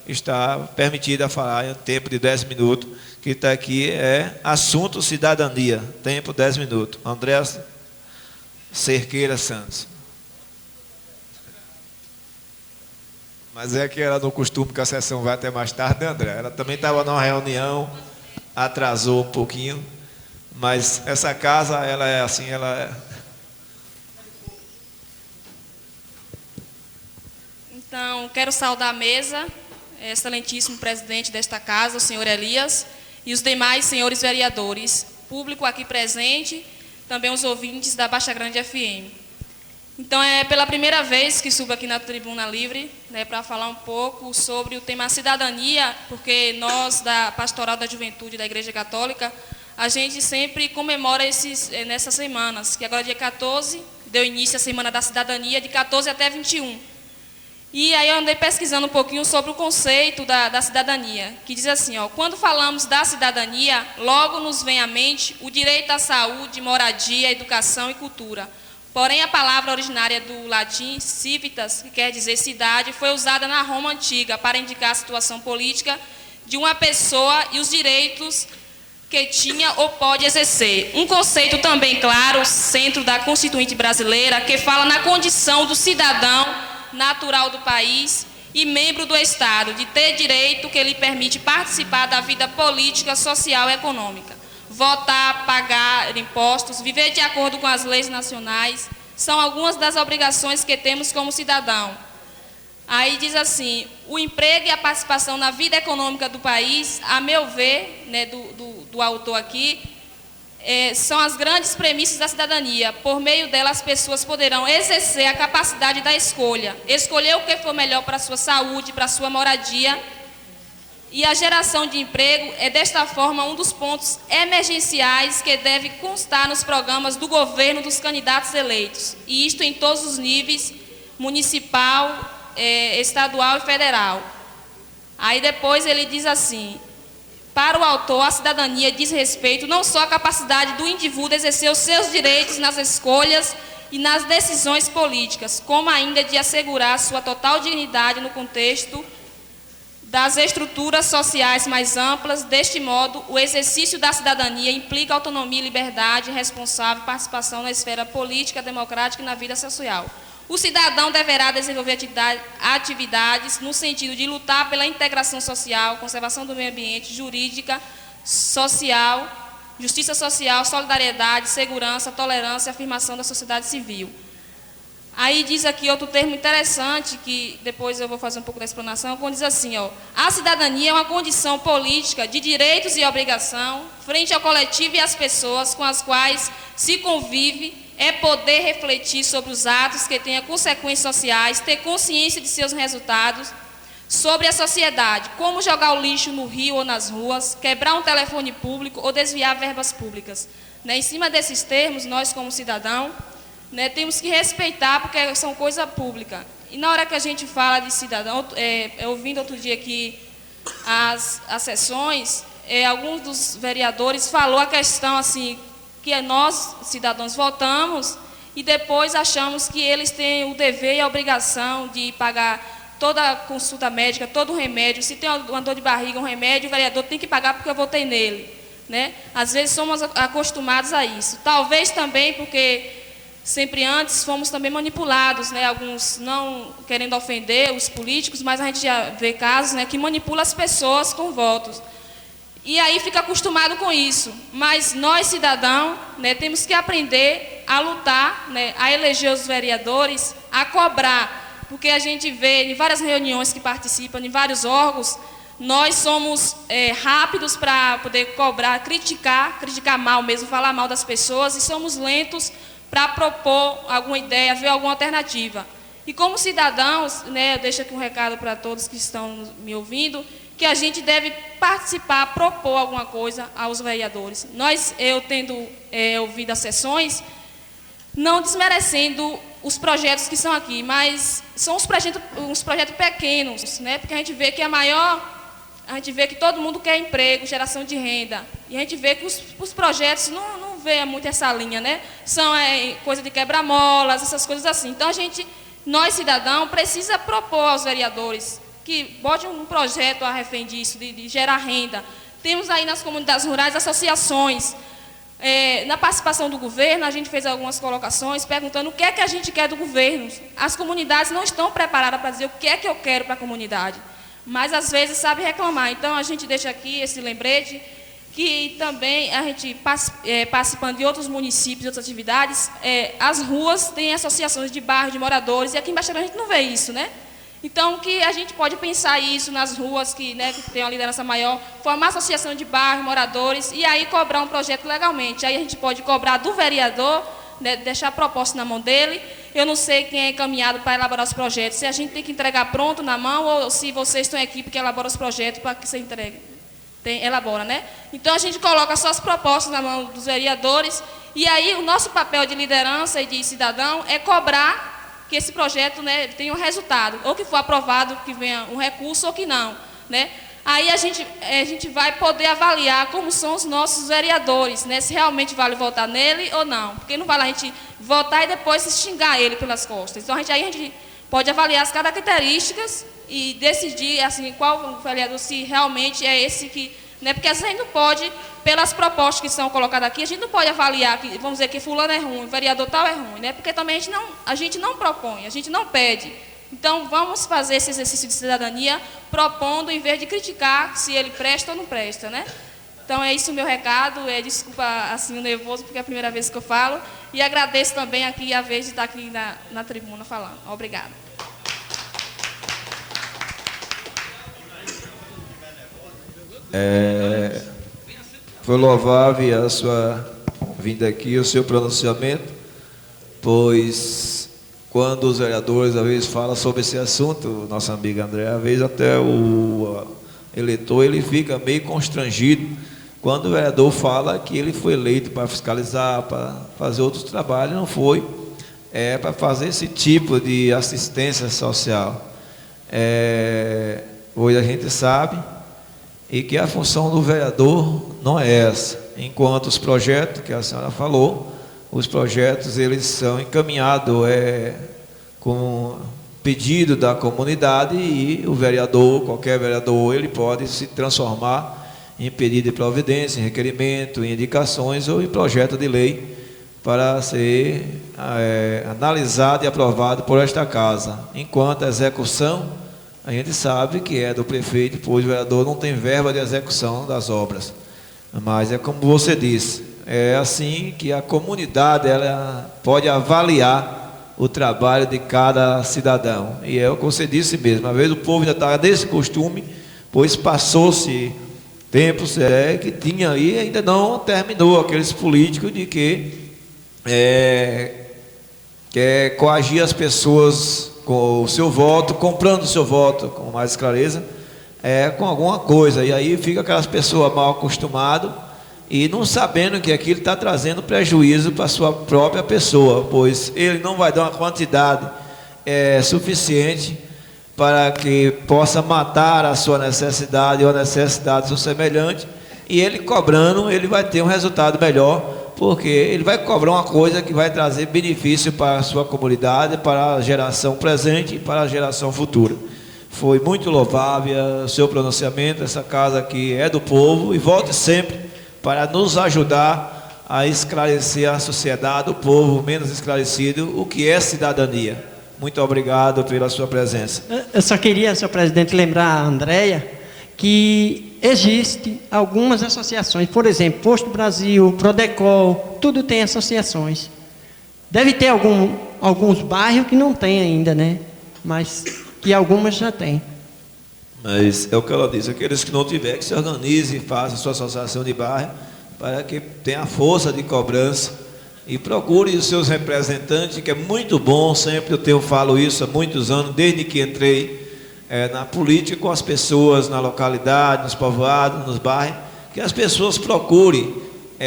está permitida falar em um tempo de 10 minutos, que está aqui é assunto cidadania, tempo 10 minutos. André Cerqueira Santos. Mas é que ela não costuma que a sessão vai até mais tarde, né, André? Ela também estava numa reunião, atrasou um pouquinho, mas essa casa, ela é assim, ela é... Então, quero saudar a mesa, excelentíssimo presidente desta casa, o senhor Elias, e os demais senhores vereadores, público aqui presente, também os ouvintes da Baixa Grande FM. Então, é pela primeira vez que subo aqui na Tribuna Livre, né, para falar um pouco sobre o tema cidadania, porque nós, da Pastoral da Juventude da Igreja Católica, a gente sempre comemora nessas semanas, que agora dia 14, deu início à Semana da Cidadania, de 14 até 21. E aí eu andei pesquisando um pouquinho sobre o conceito da cidadania, que diz assim, ó, quando falamos da cidadania, logo nos vem à mente o direito à saúde, moradia, educação e cultura. Porém, a palavra originária do latim, civitas, que quer dizer cidade, foi usada na Roma Antiga para indicar a situação política de uma pessoa e os direitos que tinha ou pode exercer. Um conceito também claro, centro da Constituinte brasileira, que fala na condição do cidadão natural do país e membro do Estado, de ter direito que lhe permite participar da vida política, social e econômica. Votar, pagar impostos, viver de acordo com as leis nacionais, são algumas das obrigações que temos como cidadão. Aí diz assim, o emprego e a participação na vida econômica do país, a meu ver, né, do autor aqui, são as grandes premissas da cidadania. Por meio dela, as pessoas poderão exercer a capacidade da escolha, escolher o que for melhor para a sua saúde, para a sua moradia. E a geração de emprego é, desta forma, um dos pontos emergenciais que deve constar nos programas do governo dos candidatos eleitos. E isto em todos os níveis, municipal, estadual e federal. Aí depois ele diz assim, para o autor, a cidadania diz respeito não só à capacidade do indivíduo de exercer os seus direitos nas escolhas e nas decisões políticas, como ainda de assegurar sua total dignidade no contexto das estruturas sociais mais amplas. Deste modo, o exercício da cidadania implica autonomia, liberdade, responsável, participação na esfera política, democrática e na vida social. O cidadão deverá desenvolver atividades no sentido de lutar pela integração social, conservação do meio ambiente, jurídica, social, justiça social, solidariedade, segurança, tolerância e afirmação da sociedade civil. Aí diz aqui outro termo interessante, que depois eu vou fazer um pouco da explanação, quando diz assim, ó, a cidadania é uma condição política de direitos e obrigação frente ao coletivo e às pessoas com as quais se convive, é poder refletir sobre os atos que tenham consequências sociais, ter consciência de seus resultados sobre a sociedade, como jogar o lixo no rio ou nas ruas, quebrar um telefone público ou desviar verbas públicas. Né, em cima desses termos, nós como cidadão, né, temos que respeitar, porque são coisa pública. E na hora que a gente fala de cidadão, ouvindo outro dia aqui as sessões, alguns dos vereadores falou a questão assim, que nós, cidadãos, votamos e depois achamos que eles têm o dever e a obrigação de pagar toda a consulta médica, todo o remédio. Se tem uma dor de barriga, um remédio, o vereador tem que pagar porque eu votei nele. Né? Às vezes somos acostumados a isso. Talvez também porque sempre antes fomos também manipulados, né? Alguns não querendo ofender os políticos, mas a gente já vê casos, né, que manipula as pessoas com votos. E aí fica acostumado com isso. Mas nós, cidadãos, né, temos que aprender a lutar, né, a eleger os vereadores, a cobrar. Porque a gente vê em várias reuniões que participam, em vários órgãos, nós somos rápidos para poder cobrar, criticar mal mesmo, falar mal das pessoas, e somos lentos para propor alguma ideia, ver alguma alternativa. E como cidadãos, né, eu deixo aqui um recado para todos que estão me ouvindo, que a gente deve participar, propor alguma coisa aos vereadores. Eu tendo ouvido as sessões, não desmerecendo os projetos que são aqui, mas são uns projetos pequenos, né, porque a gente vê que a gente vê que todo mundo quer emprego, geração de renda, e a gente vê que os projetos não vê muito essa linha, né? São coisa de quebra-molas, essas coisas assim. Então, nós, cidadãos, precisa propor aos vereadores que bote um projeto a refém disso, de gerar renda. Temos aí nas comunidades rurais associações. Na participação do governo, a gente fez algumas colocações perguntando o que é que a gente quer do governo. As comunidades não estão preparadas para dizer o que é que eu quero para a comunidade, mas às vezes sabe reclamar. Então a gente deixa aqui esse lembrete, que também a gente, participando de outros municípios, de outras atividades, as ruas têm associações de bairros, de moradores, e aqui em Baixada a gente não vê isso, né? Então, que a gente pode pensar isso nas ruas que tem uma liderança maior, formar associação de bairros, moradores, e aí cobrar um projeto legalmente. Aí a gente pode cobrar do vereador, né, deixar a proposta na mão dele. Eu não sei quem é encaminhado para elaborar os projetos, se a gente tem que entregar pronto na mão, ou se vocês estão em equipe que elabora os projetos para que você entregue. Elabora, né? Então, a gente coloca só as propostas na mão dos vereadores, e aí o nosso papel de liderança e de cidadão é cobrar que esse projeto, né, tenha um resultado, ou que for aprovado, que venha um recurso, ou que não, né? Aí a gente vai poder avaliar como são os nossos vereadores, né, se realmente vale votar nele ou não, porque não vale a gente votar e depois se xingar ele pelas costas. Então, aí a gente pode avaliar as características e decidir, assim, qual vereador, se realmente é esse que... Né, porque às vezes a gente não pode, pelas propostas que são colocadas aqui, a gente não pode avaliar, que, vamos dizer que fulano é ruim, o vereador tal é ruim, né, porque também a gente não propõe, a gente não pede. Então, vamos fazer esse exercício de cidadania propondo, em vez de criticar se ele presta ou não presta, né? Então, é isso o meu recado. Desculpa assim, o nervoso, porque é a primeira vez que eu falo. E agradeço também aqui a vez de estar aqui na tribuna falando. Obrigada. Foi louvável a sua vinda aqui, o seu pronunciamento, pois quando os vereadores, às vezes, falam sobre esse assunto, nossa amiga André, às vezes até o eleitor ele fica meio constrangido quando o vereador fala que ele foi eleito para fiscalizar, para fazer outros trabalhos, não foi, para fazer esse tipo de assistência social. Hoje a gente sabe e que a função do vereador não é essa. Enquanto os projetos que a senhora falou, os projetos eles são encaminhados com pedido da comunidade, e o vereador, qualquer vereador, ele pode se transformar em pedido de providência, em requerimento, em indicações ou em projeto de lei para ser analisado e aprovado por esta casa. Enquanto a execução, a gente sabe que é do prefeito, pois o vereador não tem verba de execução das obras. Mas é como você disse, é assim que a comunidade ela pode avaliar o trabalho de cada cidadão. E é o que você disse mesmo, às vezes o povo ainda está nesse costume, pois passou-se tempos que tinha aí, ainda não terminou aqueles políticos de que quer coagir as pessoas com o seu voto, comprando o seu voto com mais clareza, com alguma coisa, e aí fica aquelas pessoas mal acostumadas e não sabendo que aquilo está trazendo prejuízo para a sua própria pessoa, pois ele não vai dar uma quantidade suficiente para que possa matar a sua necessidade ou a necessidade do seu semelhante, e ele cobrando, ele vai ter um resultado melhor, porque ele vai cobrar uma coisa que vai trazer benefício para a sua comunidade, para a geração presente e para a geração futura. Foi muito louvável o seu pronunciamento. Essa casa aqui é do povo, e volte sempre para nos ajudar a esclarecer a sociedade, o povo menos esclarecido, o que é cidadania. Muito obrigado pela sua presença. Eu só queria, senhor presidente, lembrar a Andréia que existe algumas associações, por exemplo, Posto Brasil, Prodecol, tudo tem associações. Deve ter alguns bairros que não tem ainda, né? Mas que algumas já tem. Mas é o que ela diz, aqueles que não tiver, que se organize e faça sua associação de bairro, para que tenha força de cobrança, e procure os seus representantes, que é muito bom, sempre eu falo isso há muitos anos, desde que entrei na política, com as pessoas na localidade, nos povoados, nos bairros, que as pessoas procurem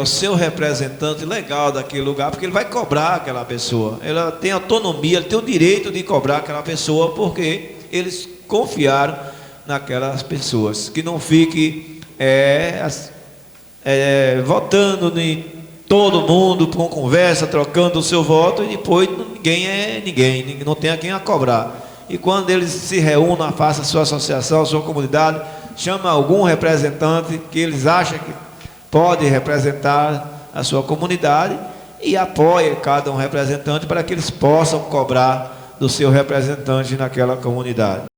o seu representante legal daquele lugar, porque ele vai cobrar aquela pessoa, ela tem autonomia, ele tem o direito de cobrar aquela pessoa, porque eles confiaram naquelas pessoas, que não fique votando em todo mundo com conversa, trocando o seu voto, e depois ninguém é ninguém, não tem a quem a cobrar. e quando eles se reúnam, façam a sua associação, a sua comunidade, chama algum representante que eles acham que pode representar a sua comunidade e apoie cada um representante para que eles possam cobrar do seu representante naquela comunidade.